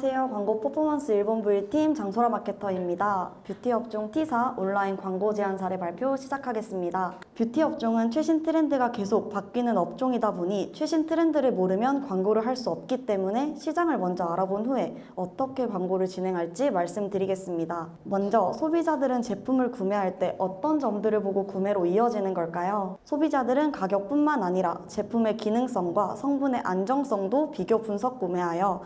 안녕하세요. 광고 퍼포먼스 일본부 1팀 장소라 마케터입니다. 뷰티 업종 T사 온라인 광고 제안 사례 발표 시작하겠습니다. 뷰티 업종은 최신 트렌드가 계속 바뀌는 업종이다 보니 최신 트렌드를 모르면 광고를 할 수 없기 때문에 시장을 먼저 알아본 후에 어떻게 광고를 진행할지 말씀드리겠습니다. 먼저 소비자들은 제품을 구매할 때 어떤 점들을 보고 구매로 이어지는 걸까요? 소비자들은 가격뿐만 아니라 제품의 기능성과 성분의 안정성도 비교 분석 구매하여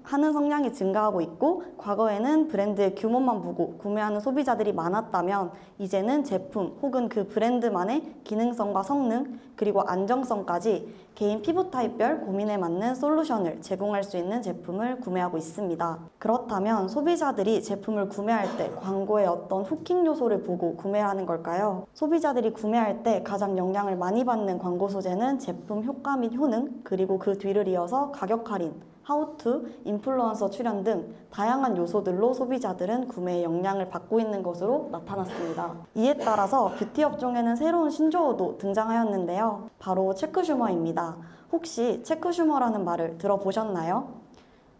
하는 성향이 증가하고 있고, 과거에는 브랜드의 규모만 보고 구매하는 소비자들이 많았다면 이제는 제품 혹은 그 브랜드만의 기능성과 성능 그리고 안정성까지 개인 피부 타입별 고민에 맞는 솔루션을 제공할 수 있는 제품을 구매하고 있습니다. 그렇다면 소비자들이 제품을 구매할 때 광고의 어떤 후킹 요소를 보고 구매하는 걸까요? 소비자들이 구매할 때 가장 영향을 많이 받는 광고 소재는 제품 효과 및 효능, 그리고 그 뒤를 이어서 가격 할인, 하우투, 인플루언서 출연 등 다양한 요소들로 소비자들은 구매에 영향을 받고 있는 것으로 나타났습니다. 이에 따라서 뷰티 업종에는 새로운 신조어도 등장하였는데요. 바로 체크슈머입니다. 혹시 체크슈머라는 말을 들어보셨나요?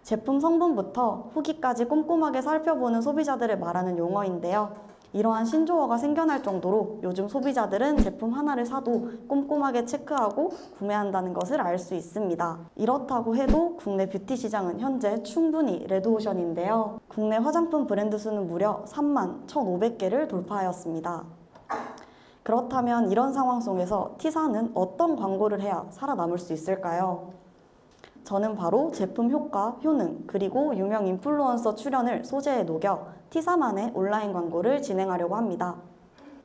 제품 성분부터 후기까지 꼼꼼하게 살펴보는 소비자들을 말하는 용어인데요. 이러한 신조어가 생겨날 정도로 요즘 소비자들은 제품 하나를 사도 꼼꼼하게 체크하고 구매한다는 것을 알 수 있습니다. 이렇다고 해도 국내 뷰티 시장은 현재 충분히 레드오션인데요. 국내 화장품 브랜드 수는 무려 31,500개를 돌파하였습니다. 그렇다면 이런 상황 속에서 T사는 어떤 광고를 해야 살아남을 수 있을까요? 저는 바로 제품 효과, 효능, 그리고 유명 인플루언서 출연을 소재에 녹여 T사만의 온라인 광고를 진행하려고 합니다.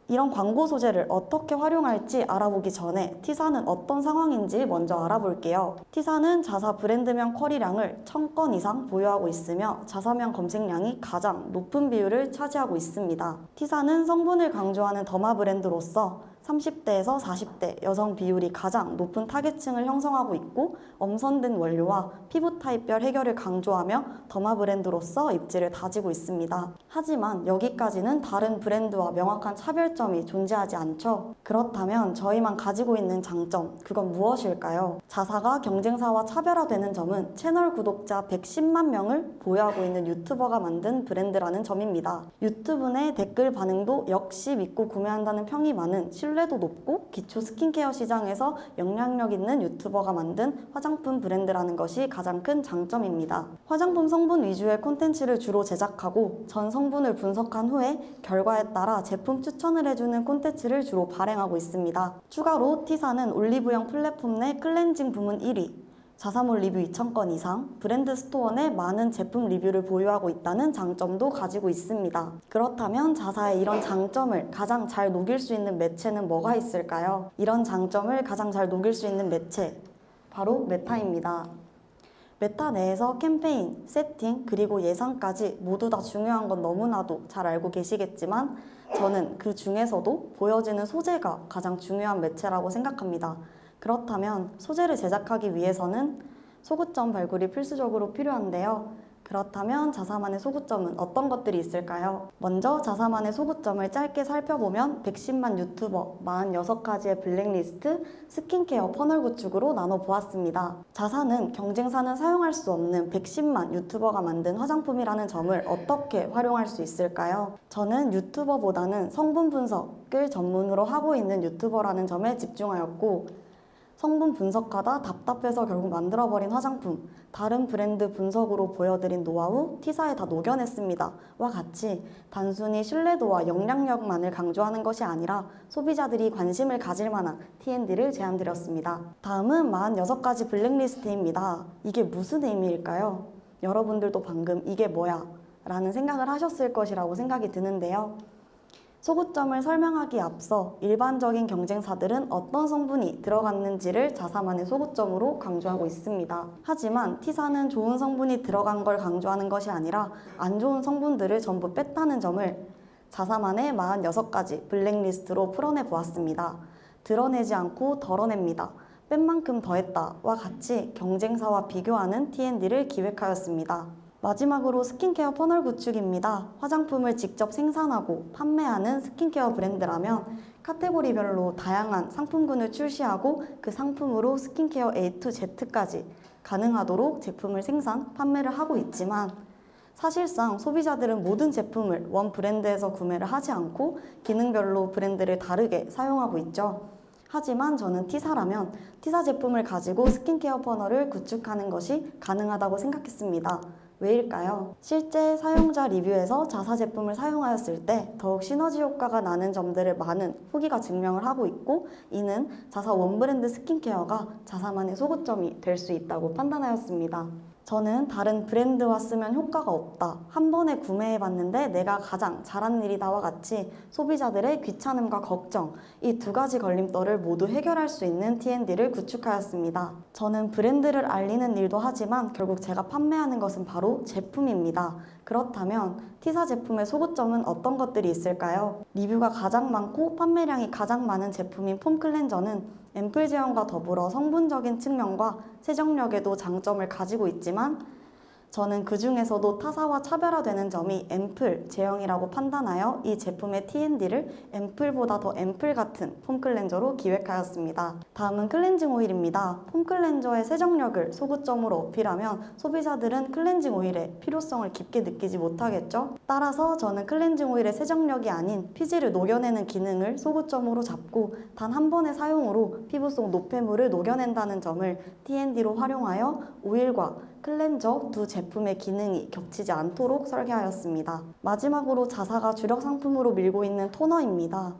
이런 광고 소재를 어떻게 활용할지 알아보기 전에 T사는 어떤 상황인지 먼저 알아볼게요. T사는 자사 브랜드명 쿼리량을 1000건 이상 보유하고 있으며 자사명 검색량이 가장 높은 비율을 차지하고 있습니다. T사는 성분을 강조하는 더마 브랜드로서 30대에서 40대 여성 비율이 가장 높은 타겟층을 형성하고 있고, 엄선된 원료와 피부 타입별 해결을 강조하며 더마 브랜드로서 입지를 다지고 있습니다. 하지만 여기까지는 다른 브랜드와 명확한 차별점이 존재하지 않죠. 그렇다면 저희만 가지고 있는 장점, 그건 무엇일까요? 자사가 경쟁사와 차별화되는 점은 채널 구독자 110만 명을 보유하고 있는 유튜버가 만든 브랜드라는 점입니다. 유튜브 내 댓글 반응도 역시 믿고 구매한다는 평이 많은 신뢰도 높고 기초 스킨케어 시장에서 영향력 있는 유튜버가 만든 화장품 브랜드라는 것이 가장 큰 장점입니다. 화장품 성분 위주의 콘텐츠를 주로 제작하고 전 성분을 분석한 후에 결과에 따라 제품 추천을 해주는 콘텐츠를 주로 발행하고 있습니다. 추가로 T사는 올리브영 플랫폼 내 클렌징 부문 1위, 자사몰 리뷰 2,000건 이상, 브랜드 스토어 내 많은 제품 리뷰를 보유하고 있다는 장점도 가지고 있습니다. 그렇다면 자사의 이런 장점을 가장 잘 녹일 수 있는 매체는 뭐가 있을까요? 이런 장점을 가장 잘 녹일 수 있는 매체, 바로 메타입니다. 메타 내에서 캠페인, 세팅, 그리고 예상까지 모두 다 중요한 건 너무나도 잘 알고 계시겠지만 저는 그 중에서도 보여지는 소재가 가장 중요한 매체라고 생각합니다. 그렇다면 소재를 제작하기 위해서는 소구점 발굴이 필수적으로 필요한데요. 그렇다면 자사만의 소구점은 어떤 것들이 있을까요? 먼저 자사만의 소구점을 짧게 살펴보면 110만 유튜버, 46가지의 블랙리스트, 스킨케어 퍼널 구축으로 나눠보았습니다. 자사는 경쟁사는 사용할 수 없는 110만 유튜버가 만든 화장품이라는 점을 어떻게 활용할 수 있을까요? 저는 유튜버보다는 성분 분석을 전문으로 하고 있는 유튜버라는 점에 집중하였고, 성분 분석하다 답답해서 결국 만들어버린 화장품, 다른 브랜드 분석으로 보여드린 노하우 T사에 다 녹여냈습니다. 와 같이 단순히 신뢰도와 영향력만을 강조하는 것이 아니라 소비자들이 관심을 가질 만한 T&D를 제안드렸습니다. 다음은 46가지 블랙리스트입니다. 이게 무슨 의미일까요? 여러분들도 방금 이게 뭐야? 라는 생각을 하셨을 것이라고 생각이 드는데요. 소구점을 설명하기에 앞서 일반적인 경쟁사들은 어떤 성분이 들어갔는지를 자사만의 소구점으로 강조하고 있습니다. 하지만 T사는 좋은 성분이 들어간 걸 강조하는 것이 아니라 안 좋은 성분들을 전부 뺐다는 점을 자사만의 46가지 블랙리스트로 풀어내 보았습니다. 드러내지 않고 덜어냅니다. 뺀 만큼 더했다와 같이 경쟁사와 비교하는 T&D를 기획하였습니다. 마지막으로 스킨케어 퍼널 구축입니다. 화장품을 직접 생산하고 판매하는 스킨케어 브랜드라면 카테고리별로 다양한 상품군을 출시하고 그 상품으로 스킨케어 A to Z까지 가능하도록 제품을 생산, 판매를 하고 있지만 사실상 소비자들은 모든 제품을 원 브랜드에서 구매를 하지 않고 기능별로 브랜드를 다르게 사용하고 있죠. 하지만 저는 T사라면 T사 제품을 가지고 스킨케어 퍼널을 구축하는 것이 가능하다고 생각했습니다. 왜일까요? 실제 사용자 리뷰에서 자사 제품을 사용하였을 때 더욱 시너지 효과가 나는 점들을 많은 후기가 증명을 하고 있고, 이는 자사 원브랜드 스킨케어가 자사만의 소구점이 될 수 있다고 판단하였습니다. 저는 다른 브랜드와 쓰면 효과가 없다, 한 번에 구매해봤는데 내가 가장 잘한 일이다와 같이 소비자들의 귀찮음과 걱정, 이 두 가지 걸림돌을 모두 해결할 수 있는 T&D를 구축하였습니다. 저는 브랜드를 알리는 일도 하지만 결국 제가 판매하는 것은 바로 제품입니다. 그렇다면 T사 제품의 소구점은 어떤 것들이 있을까요? 리뷰가 가장 많고 판매량이 가장 많은 제품인 폼 클렌저는 앰플 제형과 더불어 성분적인 측면과 세정력에도 장점을 가지고 있지만 저는 그 중에서도 타사와 차별화되는 점이 앰플 제형이라고 판단하여 이 제품의 T&D를 앰플보다 더 앰플 같은 폼 클렌저로 기획하였습니다. 다음은 클렌징 오일입니다. 폼 클렌저의 세정력을 소구점으로 어필하면 소비자들은 클렌징 오일의 필요성을 깊게 느끼지 못하겠죠? 따라서 저는 클렌징 오일의 세정력이 아닌 피지를 녹여내는 기능을 소구점으로 잡고 단 한 번의 사용으로 피부 속 노폐물을 녹여낸다는 점을 T&D로 활용하여 오일과 클렌저 두 제품의 기능이 겹치지 않도록 설계하였습니다. 마지막으로 자사가 주력 상품으로 밀고 있는 토너입니다.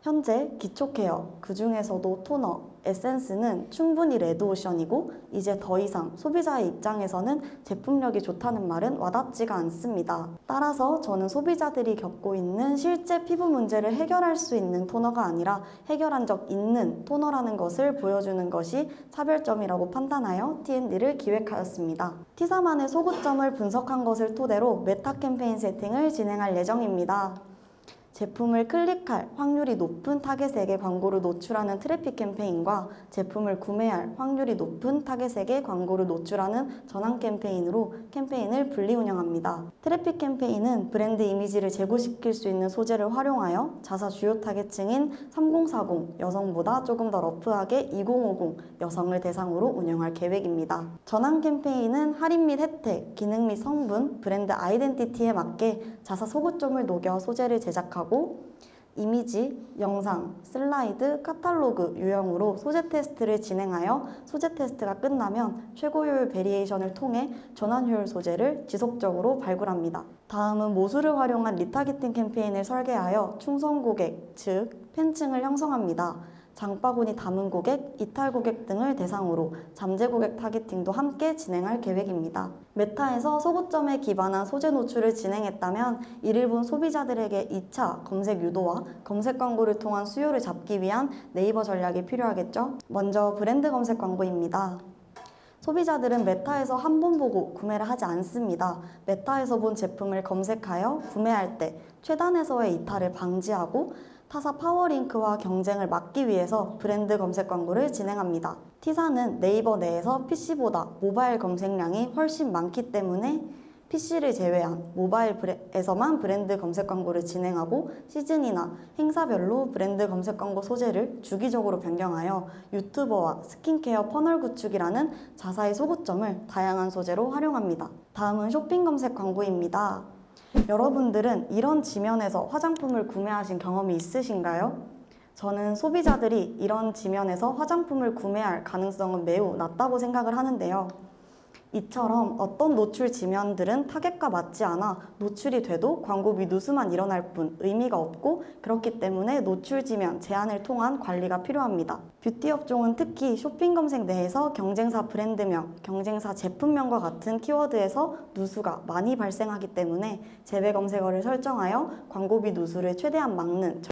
현재 기초 케어, 그 중에서도 토너, 에센스는 충분히 레드오션이고 이제 더 이상 소비자의 입장에서는 제품력이 좋다는 말은 와닿지가 않습니다. 따라서 저는 소비자들이 겪고 있는 실제 피부 문제를 해결할 수 있는 토너가 아니라 해결한 적 있는 토너라는 것을 보여주는 것이 차별점이라고 판단하여 T&D를 기획하였습니다. T사만의 소구점을 분석한 것을 토대로 메타 캠페인 세팅을 진행할 예정입니다. 제품을 클릭할 확률이 높은 타겟에게 광고를 노출하는 트래픽 캠페인과 제품을 구매할 확률이 높은 타겟에게 광고를 노출하는 전환 캠페인으로 캠페인을 분리 운영합니다. 트래픽 캠페인은 브랜드 이미지를 제고시킬 수 있는 소재를 활용하여 자사 주요 타겟층인 3040 여성보다 조금 더 러프하게 2050 여성을 대상으로 운영할 계획입니다. 전환 캠페인은 할인 및 혜택, 기능 및 성분, 브랜드 아이덴티티에 맞게 자사 소구점을 녹여 소재를 제작하고 이미지, 영상, 슬라이드, 카탈로그 유형으로 소재 테스트를 진행하여 소재 테스트가 끝나면 최고 효율 베리에이션을 통해 전환 효율 소재를 지속적으로 발굴합니다. 다음은 모수를 활용한 리타겟팅 캠페인을 설계하여 충성 고객, 즉 팬층을 형성합니다. 장바구니 담은 고객, 이탈 고객 등을 대상으로 잠재 고객 타겟팅도 함께 진행할 계획입니다. 메타에서 소구점에 기반한 소재 노출을 진행했다면 이를 본 소비자들에게 2차 검색 유도와 검색 광고를 통한 수요를 잡기 위한 네이버 전략이 필요하겠죠? 먼저 브랜드 검색 광고입니다. 소비자들은 메타에서 한 번 보고 구매를 하지 않습니다. 메타에서 본 제품을 검색하여 구매할 때 최단에서의 이탈을 방지하고 타사 파워링크와 경쟁을 막기 위해서 브랜드 검색 광고를 진행합니다. T사는 네이버 내에서 PC보다 모바일 검색량이 훨씬 많기 때문에 PC를 제외한 모바일에서만 브랜드 검색 광고를 진행하고 시즌이나 행사별로 브랜드 검색 광고 소재를 주기적으로 변경하여 유튜버와 스킨케어 퍼널 구축이라는 자사의 소구점을 다양한 소재로 활용합니다. 다음은 쇼핑 검색 광고입니다. 여러분들은 이런 지면에서 화장품을 구매하신 경험이 있으신가요? 저는 소비자들이 이런 지면에서 화장품을 구매할 가능성은 매우 낮다고 생각을 하는데요. 이처럼 어떤 노출 지면들은 타겟과 맞지 않아 노출이 돼도 광고비 누수만 일어날 뿐 의미가 없고, 그렇기 때문에 노출 지면 제한을 통한 관리가 필요합니다. 뷰티 업종은 특히 쇼핑 검색 내에서 경쟁사 브랜드명, 경쟁사 제품명과 같은 키워드에서 누수가 많이 발생하기 때문에 제외 검색어를 설정하여 광고비 누수를 최대한 막는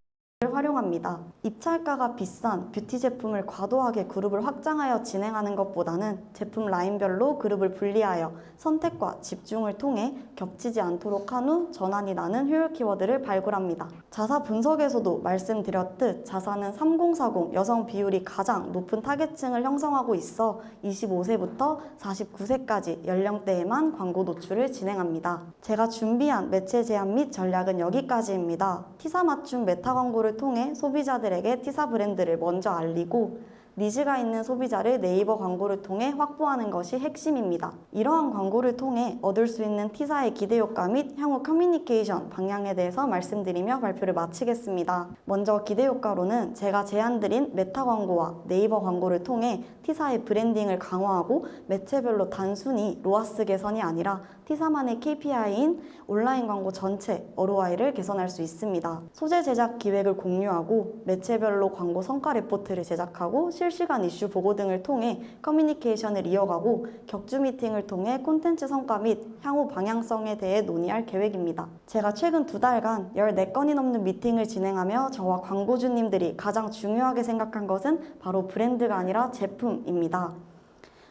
을 활용합니다. 입찰가가 비싼 뷰티 제품을 과도하게 그룹을 확장하여 진행하는 것보다는 제품 라인별로 그룹을 분리하여 선택과 집중을 통해 겹치지 않도록 한 후 전환이 나는 효율 키워드를 발굴합니다. 자사 분석에서도 말씀드렸듯 자사는 3040 여성 비율이 가장 높은 타겟층을 형성하고 있어 25세부터 49세까지 연령대에만 광고 노출을 진행합니다. 제가 준비한 매체 제안 및 전략은 여기까지입니다. T사 맞춤 메타 광고를 통해 소비자들에게 T사 브랜드를 먼저 알리고 니즈가 있는 소비자를 네이버 광고를 통해 확보하는 것이 핵심입니다. 이러한 광고를 통해 얻을 수 있는 T사의 기대 효과 및 향후 커뮤니케이션 방향에 대해서 말씀드리며 발표를 마치겠습니다. 먼저 기대 효과로는 제가 제안드린 메타 광고와 네이버 광고를 통해 T사의 브랜딩을 강화하고 매체별로 단순히 로아스 개선이 아니라 T사만의 KPI인 온라인 광고 전체 ROI를 개선할 수 있습니다. 소재 제작 기획을 공유하고 매체별로 광고 성과 레포트를 제작하고 실시간 이슈 보고 등을 통해 커뮤니케이션을 이어가고 격주 미팅을 통해 콘텐츠 성과 및 향후 방향성에 대해 논의할 계획입니다. 제가 최근 2달간 14건이 넘는 미팅을 진행하며 저와 광고주님들이 가장 중요하게 생각한 것은 바로 브랜드가 아니라 제품입니다.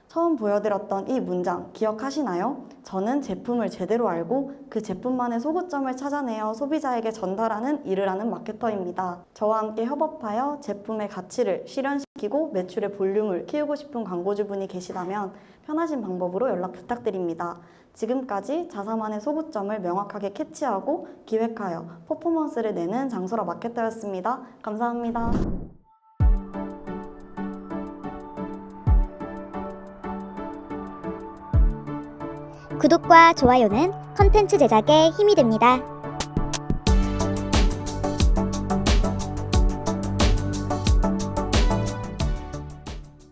처음 보여드렸던 이 문장 기억하시나요? 저는 제품을 제대로 알고 그 제품만의 소구점을 찾아내어 소비자에게 전달하는 일을 하는 마케터입니다. 저와 함께 협업하여 제품의 가치를 실현시키고 매출의 볼륨을 키우고 싶은 광고주분이 계시다면 편하신 방법으로 연락 부탁드립니다. 지금까지 자사만의 소구점을 명확하게 캐치하고 기획하여 퍼포먼스를 내는 장소라 마케터였습니다. 감사합니다. 구독과 좋아요는 컨텐츠 제작에 힘이 됩니다.